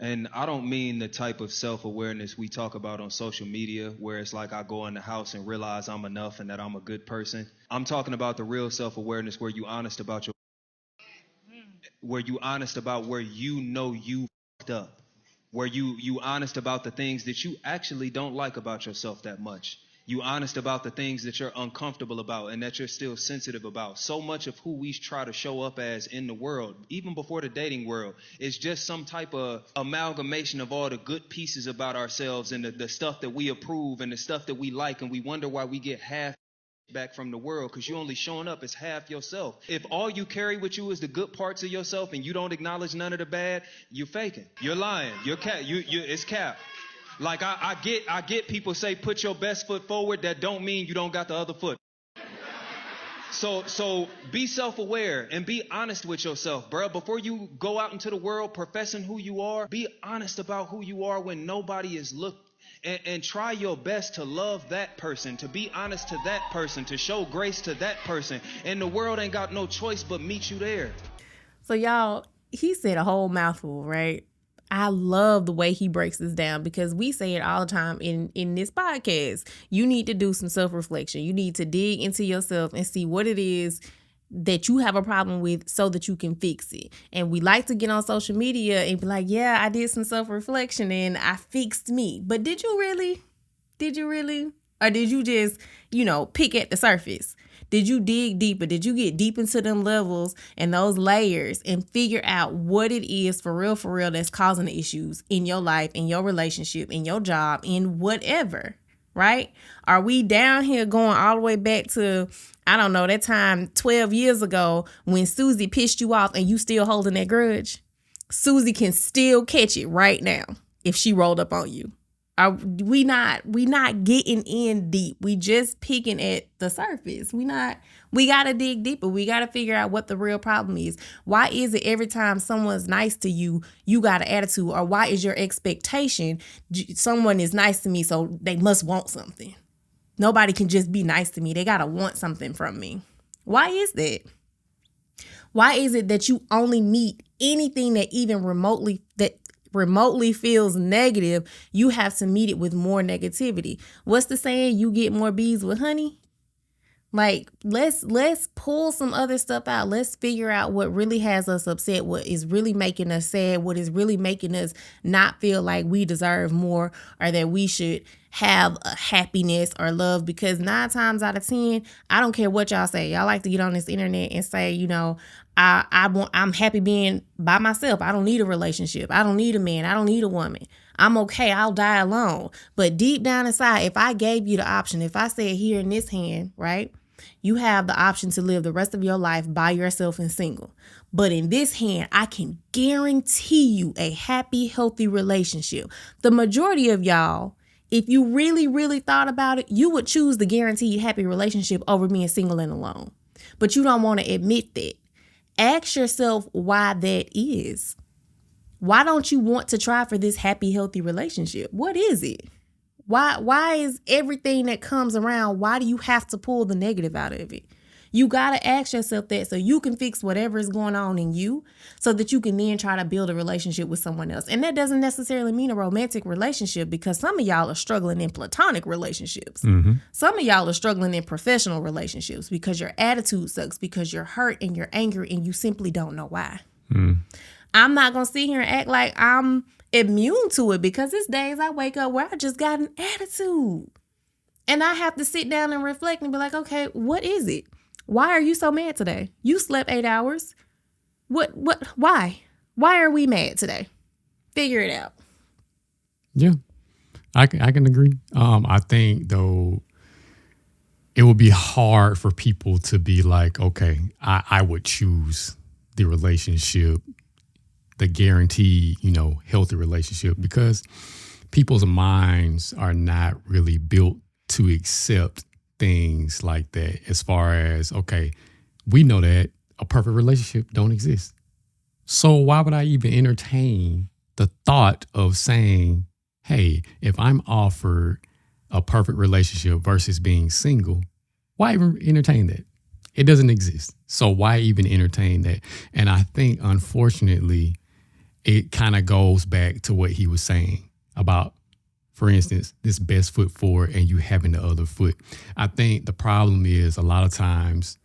And I don't mean the type of self-awareness we talk about on social media where it's like I go in the house and realize I'm enough and that I'm a good person. I'm talking about the real self-awareness where you honest about where you honest about where you know you fucked up. Where you honest about the things that you actually don't like about yourself that much. You honest about the things that you're uncomfortable about and that you're still sensitive about. So much of who we try to show up as in the world, even before the dating world, is just some type of amalgamation of all the good pieces about ourselves and the stuff that we approve and the stuff that we like, and we wonder why we get half back from the world because you're only showing up as half yourself. If all you carry with you is the good parts of yourself and you don't acknowledge none of the bad, you're faking. You're lying. You're it's cap. Like I get people say put your best foot forward. That don't mean you don't got the other foot. So be self-aware and be honest with yourself, bro. Before you go out into the world professing who you are, be honest about who you are when nobody is looking. And try your best to love that person, to be honest to that person, to show grace to that person. And the world ain't got no choice but meet you there. So y'all, he said a whole mouthful, right? I love the way he breaks this down because we say it all the time in this podcast. You need to do some self-reflection. You need to dig into yourself and see what it is that you have a problem with so that you can fix it. And we like to get on social media and be like, yeah, I did some self-reflection and I fixed me. But did you really? Did you really? Or did you just, pick at the surface? Did you dig deeper? Did you get deep into them levels and those layers and figure out what it is for real that's causing the issues in your life, in your relationship, in your job, in whatever, right? Are we down here going all the way back to, I don't know, that time 12 years ago when Susie pissed you off and you still holding that grudge? Susie can still catch it right now if she rolled up on you. We not getting in deep. We just picking at the surface. We gotta dig deeper. We gotta figure out what the real problem is. Why is it every time someone's nice to you, you got an attitude? Or why is your expectation someone is nice to me, so they must want something? Nobody can just be nice to me. They gotta want something from me. Why is that? Why is it that you only meet anything that even remotely feels negative, you have to meet it with more negativity? What's the saying? You get more bees with honey? Like, let's pull some other stuff out. Let's figure out what really has us upset, what is really making us sad, what is really making us not feel like we deserve more or that we should have a happiness or love. Because 9 times out of 10, I don't care what y'all say. Y'all like to get on this internet and say, I'm happy being by myself. I don't need a relationship. I don't need a man. I don't need a woman. I'm okay. I'll die alone. But deep down inside, if I gave you the option, if I said here in this hand, right, you have the option to live the rest of your life by yourself and single. But in this hand, I can guarantee you a happy, healthy relationship. The majority of y'all, if you really, really thought about it, you would choose the guaranteed happy relationship over being single and alone. But you don't want to admit that. Ask yourself why that is. Why don't you want to try for this happy, healthy relationship? What is it? Why is everything that comes around, why do you have to pull the negative out of it? You got to ask yourself that so you can fix whatever is going on in you so that you can then try to build a relationship with someone else. And that doesn't necessarily mean a romantic relationship, because some of y'all are struggling in platonic relationships. Mm-hmm. Some of y'all are struggling in professional relationships because your attitude sucks, because you're hurt and you're angry and you simply don't know why. Mm. I'm not going to sit here and act like I'm immune to it, because there's days I wake up where I just got an attitude. And I have to sit down and reflect and be like, okay, what is it? Why are you so mad today? You slept 8 hours. Why? Why are we mad today? Figure it out. Yeah, I can agree. I think, though, it would be hard for people to be like, okay, I would choose the relationship, the guaranteed, healthy relationship, because people's minds are not really built to accept things like that. As far as, okay, we know that a perfect relationship don't exist. So why would I even entertain the thought of saying, hey, if I'm offered a perfect relationship versus being single, why even entertain that? It doesn't exist. So why even entertain that? And I think, unfortunately, it kind of goes back to what he was saying about, for instance, this best foot forward and you having the other foot. I think the problem is a lot of times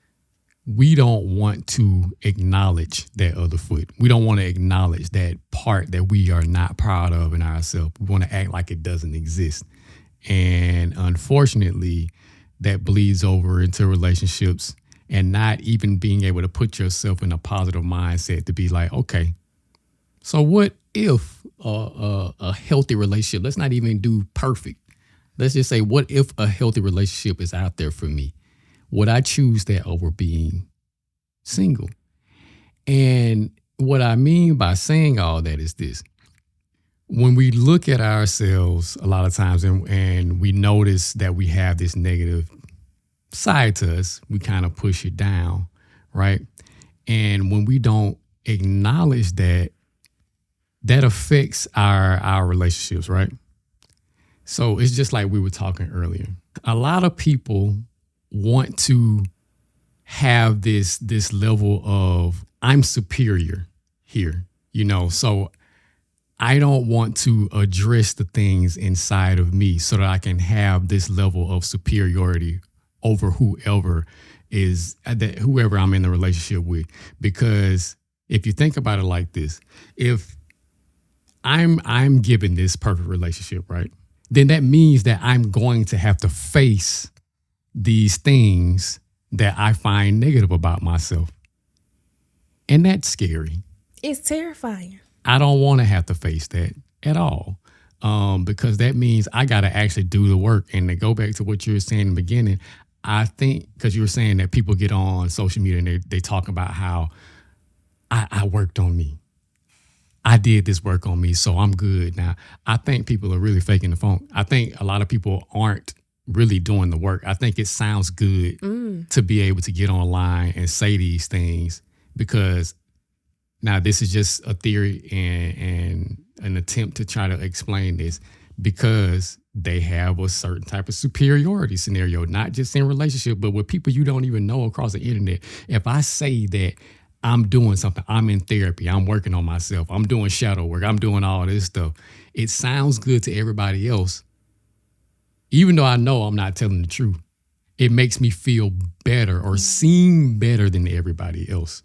we don't want to acknowledge that other foot. We don't want to acknowledge that part that we are not proud of in ourselves. We want to act like it doesn't exist. And unfortunately, that bleeds over into relationships and not even being able to put yourself in a positive mindset to be like, okay, so what if a healthy relationship, let's not even do perfect. Let's just say, what if a healthy relationship is out there for me? Would I choose that over being single? And what I mean by saying all that is this. When we look at ourselves a lot of times and we notice that we have this negative side to us, we kind of push it down, right? And when we don't acknowledge that, that affects our relationships, right? So it's just like we were talking earlier. A lot of people want to have this level of I'm superior here, so I don't want to address the things inside of me so that I can have this level of superiority over whoever I'm in the relationship with. Because if you think about it like this, if I'm given this perfect relationship, right, then that means that I'm going to have to face these things that I find negative about myself. And that's scary. It's terrifying. I don't want to have to face that at all. Because that means I got to actually do the work. And to go back to what you were saying in the beginning, I think because you were saying that people get on social media and they talk about how I worked on me. I did this work on me, so I'm good. Now, I think people are really faking the funk. I think a lot of people aren't really doing the work. I think it sounds good to be able to get online and say these things because now this is just a theory and an attempt to try to explain this because they have a certain type of superiority scenario, not just in relationship, but with people you don't even know across the internet. If I say that I'm doing something, I'm in therapy, I'm working on myself, I'm doing shadow work, I'm doing all this stuff, it sounds good to everybody else. Even though I know I'm not telling the truth, it makes me feel better or seem better than everybody else.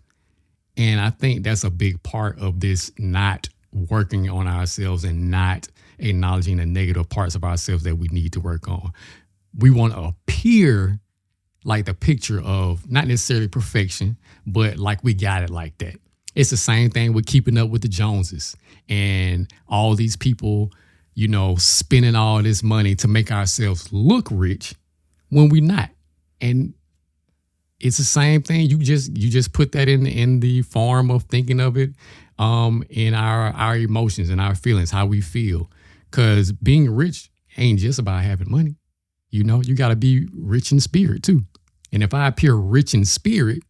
And I think that's a big part of this not working on ourselves and not acknowledging the negative parts of ourselves that we need to work on. We want to appear like the picture of not necessarily perfection, but like we got it like that. It's the same thing with keeping up with the Joneses and all these people, spending all this money to make ourselves look rich when we're not. And it's the same thing. You just put that in the form of thinking of it in our emotions and our feelings, how we feel. Because being rich ain't just about having money. You got to be rich in spirit too. And if I appear rich in spirit,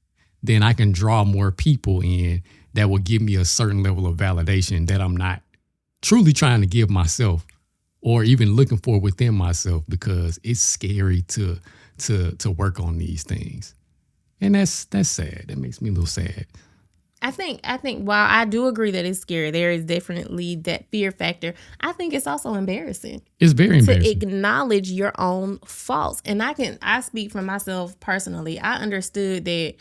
then I can draw more people in that will give me a certain level of validation that I'm not truly trying to give myself or even looking for within myself, because it's scary to work on these things. And that's sad. That makes me a little sad. I think while I do agree that it's scary, there is definitely that fear factor. I think it's also embarrassing. It's very embarrassing to acknowledge your own faults. And I speak for myself personally. I understood that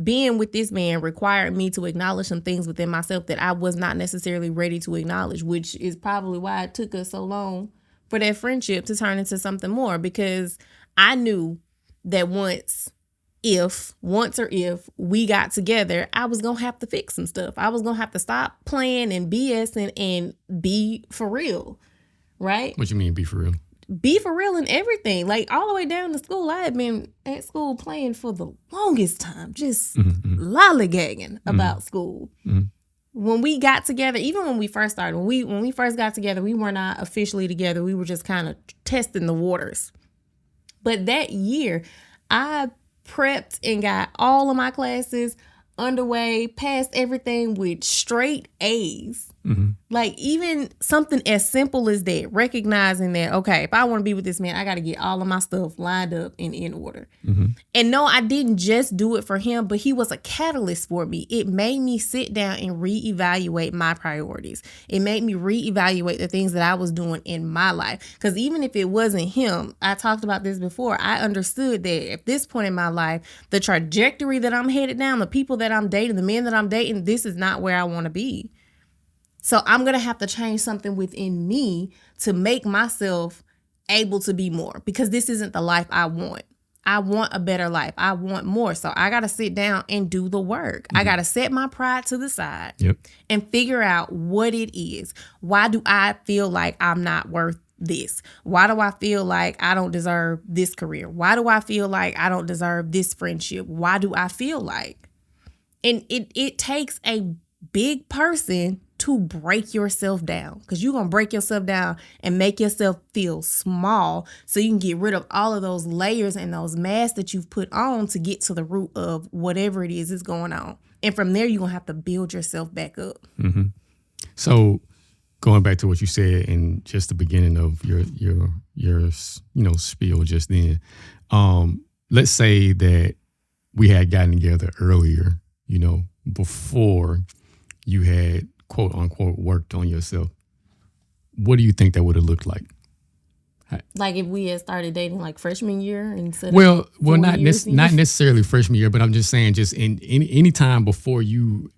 being with this man required me to acknowledge some things within myself that I was not necessarily ready to acknowledge, which is probably why it took us so long for that friendship to turn into something more, because I knew that once or if we got together, I was going to have to fix some stuff. I was going to have to stop playing and BSing and be for real, right? What you mean be for real? Be for real in everything. Like all the way down to school, I had been at school playing for the longest time, just lollygagging about school. Mm-hmm. When we got together, even when we first started, when we first got together, we were not officially together. We were just kind of testing the waters. But that year, I prepped and got all of my classes underway, passed everything with straight A's. Mm-hmm. Like, even something as simple as that, recognizing that, okay, if I want to be with this man, I got to get all of my stuff lined up and in order. Mm-hmm. And no, I didn't just do it for him, but he was a catalyst for me. It made me sit down and reevaluate my priorities. It made me reevaluate the things that I was doing in my life. Because even if it wasn't him, I talked about this before, I understood that at this point in my life, the trajectory that I'm headed down, the people that I'm dating, the men that I'm dating, this is not where I want to be. So I'm going to have to change something within me to make myself able to be more, because this isn't the life I want. I want a better life. I want more. So I got to sit down and do the work. I got to set my pride to the side and figure out what it is. Why do I feel like I'm not worth this? Why do I feel like I don't deserve this career? Why do I feel like I don't deserve this friendship? Why do I feel like? And it takes a big person to break yourself down, because you're going to break yourself down and make yourself feel small so you can get rid of all of those layers and those masks that you've put on to get to the root of whatever it is that's going on. And from there, you're going to have to build yourself back up. Mm-hmm. So going back to what you said in just the beginning of your spiel just then, let's say that we had gotten together earlier, before you had quote unquote worked on yourself. What do you think that would have looked like? Like if we had started dating like freshman year instead of not necessarily freshman year, but I'm just saying just in any time before you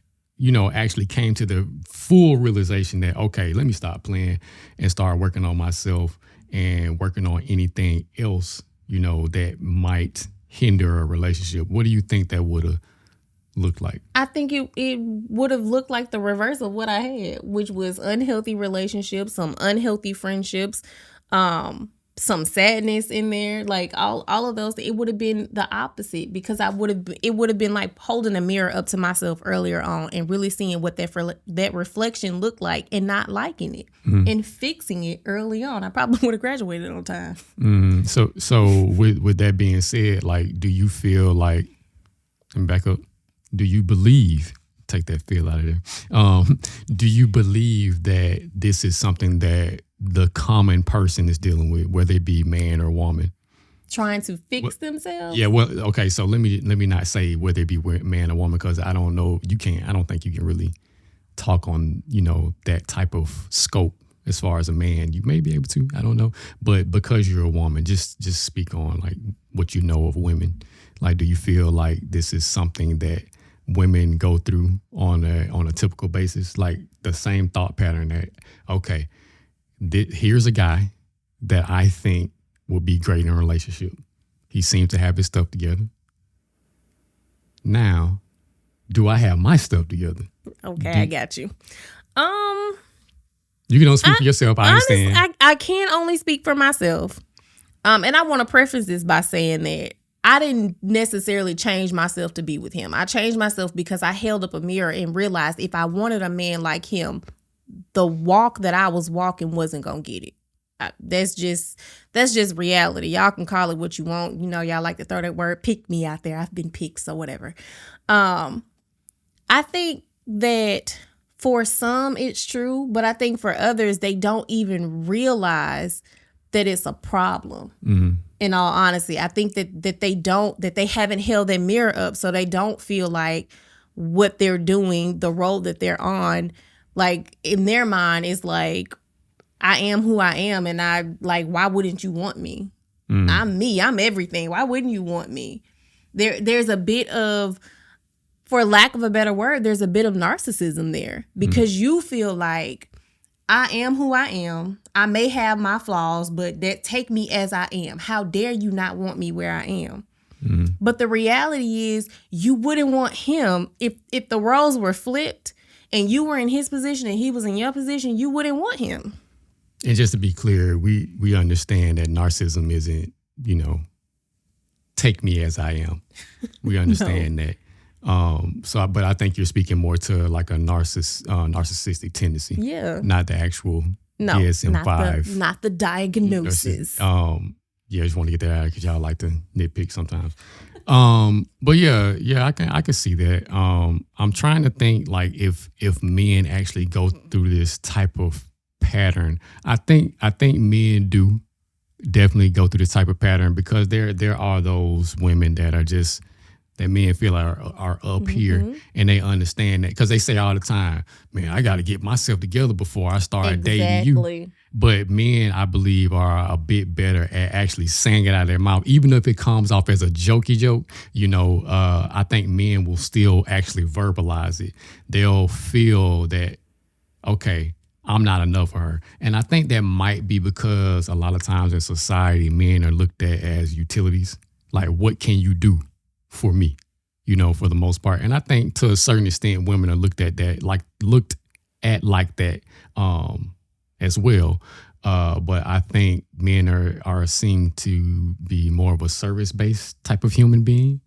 actually came to the full realization that, okay, let me stop playing and start working on myself and working on anything else, that might hinder a relationship. What do you think that would have looked like? I think it would have looked like the reverse of what I had, which was unhealthy relationships, some unhealthy friendships, some sadness in there, like all of those. It would have been the opposite, because it would have been like holding a mirror up to myself earlier on and really seeing what that reflection looked like and not liking it and fixing it early on. I probably would have graduated on time. So with that being said, like, do you feel like, and back up, do you believe, take that feel out of there, do you believe that this is something that the common person is dealing with, whether it be man or woman? Trying to fix themselves? Yeah, well, okay, so let me not say whether it be man or woman, because I don't know, I don't think you can really talk on, that type of scope. As far as a man, you may be able to, I don't know. But because you're a woman, just speak on like what you know of women. Like, do you feel like this is something that women go through on a typical basis? Like the same thought pattern that, okay, here's a guy that I think will be great in a relationship. He seems to have his stuff together. Now, do I have my stuff together? Okay, I got you. You can only speak for yourself. I understand. I can only speak for myself. And I want to preface this by saying that I didn't necessarily change myself to be with him. I changed myself because I held up a mirror and realized if I wanted a man like him, the walk that I was walking wasn't going to get it. That's just reality. Y'all can call it what you want. Y'all like to throw that word pick me out there. I've been picked, so whatever. I think that for some it's true, but I think for others, they don't even realize that it's a problem. Mm-hmm. In all honesty, I think that they haven't held their mirror up, so they don't feel like what they're doing, the role that they're on, like in their mind is like, I am who I am, and I like, why wouldn't you want me? Mm. I'm me. I'm everything. Why wouldn't you want me? There's a bit of, for lack of a better word, there's a bit of narcissism there, because you feel like, I am who I am. I may have my flaws, but that take me as I am. How dare you not want me where I am? Mm. But the reality is, you wouldn't want him if the roles were flipped and you were in his position and he was in your position. You wouldn't want him. And just to be clear, we understand that narcissism isn't, take me as I am. We understand that. But I think you're speaking more to like a narcissistic tendency. Yeah. Not the actual DSM-5. Not the diagnosis. I just want to get that out because y'all like to nitpick sometimes. But yeah, I can see that. I'm trying to think like if men actually go through this type of pattern. I think men do definitely go through this type of pattern because there are those women that are just that men feel are up here and they understand that because they say all the time, man, I got to get myself together before I start dating you. But men, I believe, are a bit better at actually saying it out of their mouth, even if it comes off as a jokey joke. I think men will still actually verbalize it. They'll feel that, okay, I'm not enough for her. And I think that might be because a lot of times in society, men are looked at as utilities. Like, what can you do for me? For the most part. And I think to a certain extent, women are looked at like that as well. But I think men are seen to be more of a service-based type of human being.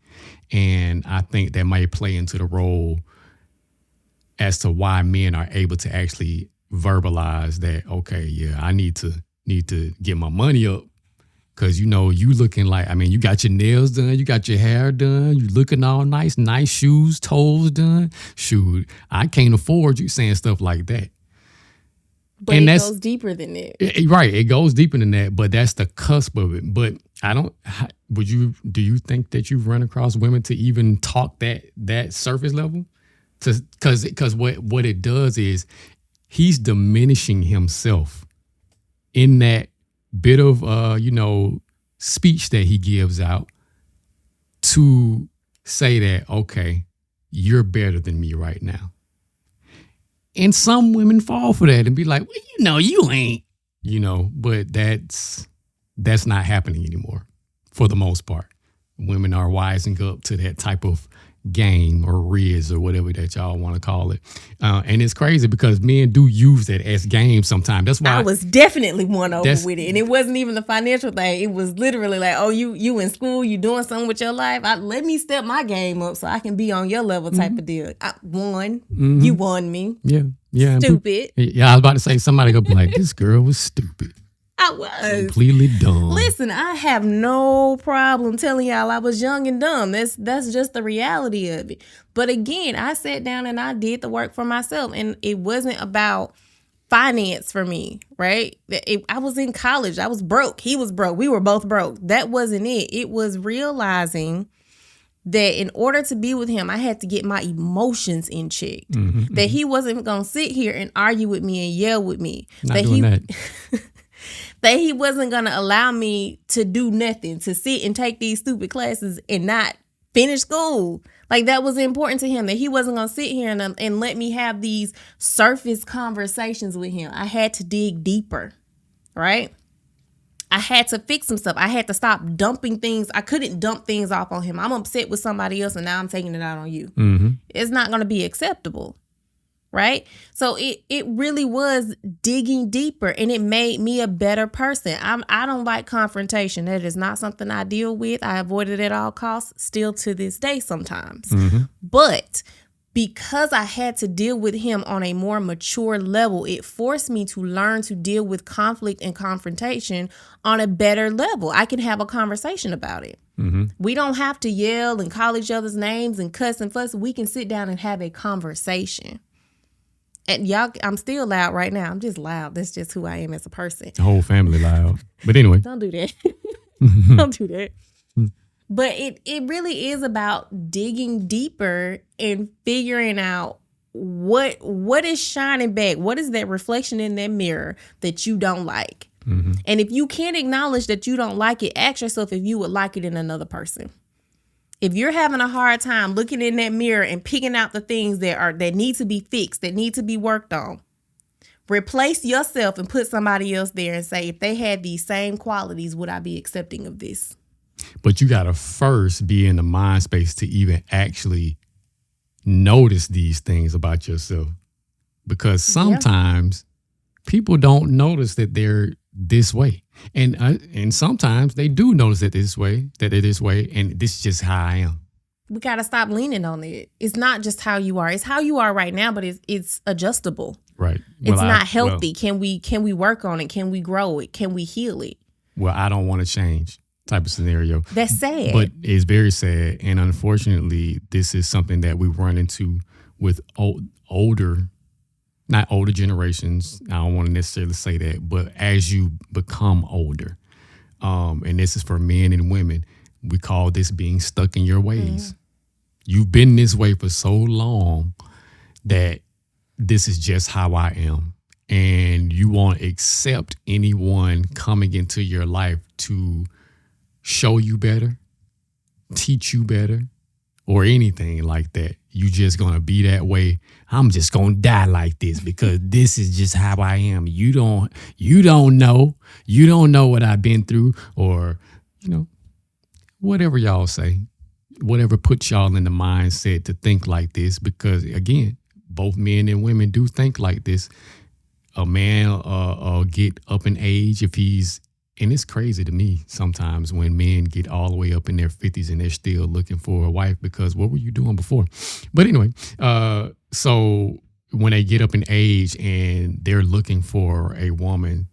And I think that might play into the role as to why men are able to actually verbalize that, okay, yeah, I need to get my money up. Cause you looking like, you got your nails done, you got your hair done, you looking all nice shoes, toes done. Shoot, I can't afford you saying stuff like that. But it goes deeper than that. Right, it goes deeper than that, but that's the cusp of it. But do you think that you've run across women to even talk that surface level? Cause what it does is he's diminishing himself in that bit of speech that he gives out to say that, okay, you're better than me right now. And some women fall for that and be like, well, you ain't, but that's not happening anymore for the most part. Women are wising up to that type of game or riz or whatever that y'all want to call it. And it's crazy because men do use that as game sometimes. That's why I was definitely won over with it. And it wasn't even the financial thing. It was literally like, oh, you in school, you doing something with your life. Let me step my game up so I can be on your level type of deal. I won. You won me. Yeah. Stupid. Yeah, I was about to say somebody gonna be like, this girl was stupid. I was completely dumb. Listen, I have no problem telling y'all I was young and dumb. That's just the reality of it. But again, I sat down and I did the work for myself, and it wasn't about finance for me, right? I was in college. I was broke. He was broke. We were both broke. That wasn't it. It was realizing that in order to be with him, I had to get my emotions in check. That he wasn't going to sit here and argue with me and yell with me. That he wasn't going to allow me to do nothing, to sit and take these stupid classes and not finish school. Like, that was important to him, that he wasn't going to sit here and let me have these surface conversations with him. I had to dig deeper, right? I had to fix some stuff. I had to stop dumping things. I couldn't dump things off on him. I'm upset with somebody else and now I'm taking it out on you. It's not going to be acceptable. Right? So it really was digging deeper, and it made me a better person. I don't like confrontation. That is not something I deal with. I avoid it at all costs, still to this day sometimes. But because I had to deal with him on a more mature level, it forced me to learn to deal with conflict and confrontation on a better level. I can have a conversation about it. We don't have to yell and call each other's names and cuss and fuss. We can sit down and have a conversation. And y'all, I'm still loud right now. I'm just loud. That's just who I am as a person. The whole family loud. But anyway. Don't do that. Don't do that. But it really is about digging deeper and figuring out what is shining back. What is that reflection in that mirror that you don't like? And if you can't acknowledge that you don't like it, ask yourself if you would like it in another person. If you're having a hard time looking in that mirror and picking out the things that need to be fixed, that need to be worked on, replace yourself and put somebody else there and say, if they had these same qualities, would I be accepting of this? But you got to first be in the mind space to even actually notice these things about yourself. Because sometimes people don't notice that they're this way. And sometimes they do notice that they're this way, and this is just how I am. We got to stop leaning on it. It's not just how you are. It's how you are right now, but it's adjustable. Right. It's not healthy. Can we work on it? Can we grow it? Can we heal it? Well, I don't want to change. type of scenario. That's sad. But it's very sad. And unfortunately, this is something that we run into with not older generations. I don't want to necessarily say that, but as you become older, and this is for men and women, we call this being stuck in your ways. You've been this way for so long that this is just how I am. And you won't accept anyone coming into your life to show you better, teach you better, or anything like that. You just gonna be that way. I'm just gonna die like this because this is just how I am. You don't know. You don't know what I've been through, or, whatever y'all say, whatever puts y'all in the mindset to think like this, because again, both men and women do think like this. A man get up in age if he's, and it's crazy to me sometimes when men get all the way up in their 50s and they're still looking for a wife, because what were you doing before? But anyway, so when they get up in age and they're looking for a woman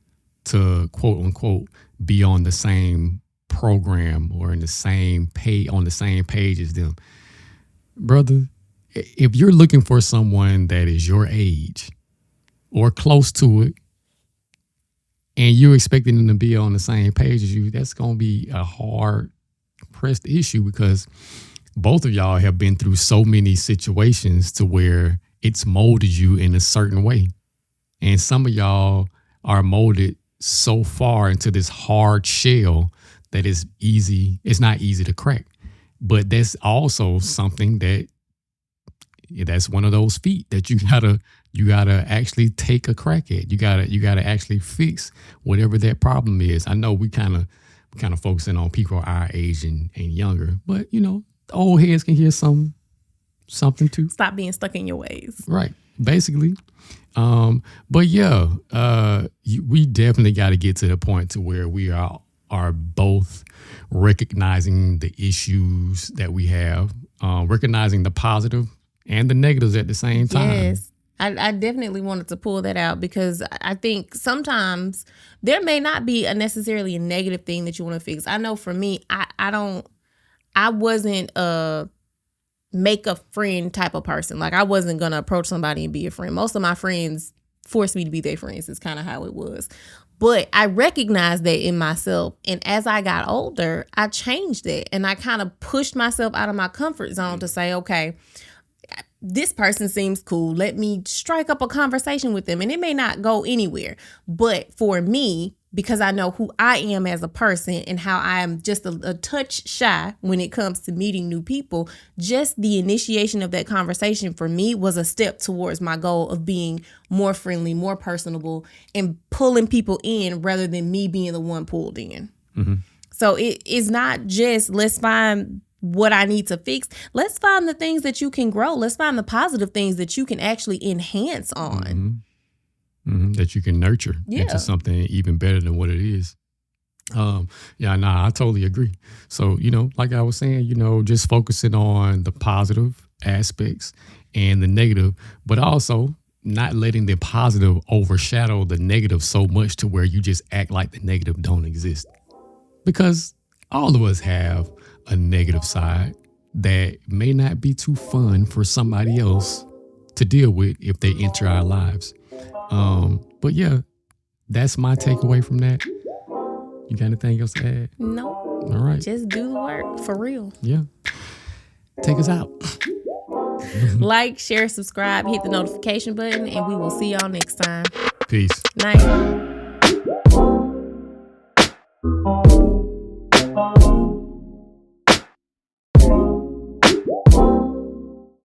to quote unquote be on the same program or on the same page as them, brother, if you're looking for someone that is your age or close to it, and you're expecting them to be on the same page as you, that's going to be a hard-pressed issue, because both of y'all have been through so many situations to where it's molded you in a certain way. And some of y'all are molded so far into this hard shell that it's not easy to crack. But that's also something that's one of those feet that you gotta actually take a crack at. You gotta actually fix whatever that problem is. I know we kind of focusing on people our age and younger, but old heads can hear something too. Stop being stuck in your ways. Right, basically. But yeah, we definitely got to get to the point to where we are both recognizing the issues that we have, recognizing the positive and the negatives at the same time. Yes. I definitely wanted to pull that out, because I think sometimes there may not be necessarily a negative thing that you want to fix. I know for me, I wasn't a make a friend type of person. Like, I wasn't going to approach somebody and be a friend. Most of my friends forced me to be their friends. Is kind of how it was. But I recognized that in myself. And as I got older, I changed that. And I kind of pushed myself out of my comfort zone to say, okay, this person seems cool. Let me strike up a conversation with them. And it may not go anywhere. But for me, because I know who I am as a person and how I am just a touch shy when it comes to meeting new people, just the initiation of that conversation for me was a step towards my goal of being more friendly, more personable, and pulling people in rather than me being the one pulled in. Mm-hmm. So it is not just let's find what I need to fix. Let's find the things that you can grow. Let's find the positive things that you can actually enhance on. Mm-hmm. Mm-hmm. That you can nurture into something even better than what it is. I totally agree. So, like I was saying, just focusing on the positive aspects and the negative, but also not letting the positive overshadow the negative so much to where you just act like the negative don't exist. Because all of us have a negative side that may not be too fun for somebody else to deal with if they enter our lives. But yeah, that's my takeaway from that. You got anything else to add? No. All right. Just do the work for real. Yeah. Take us out. Like, share, subscribe, hit the notification button, and we will see y'all next time. Peace. Night.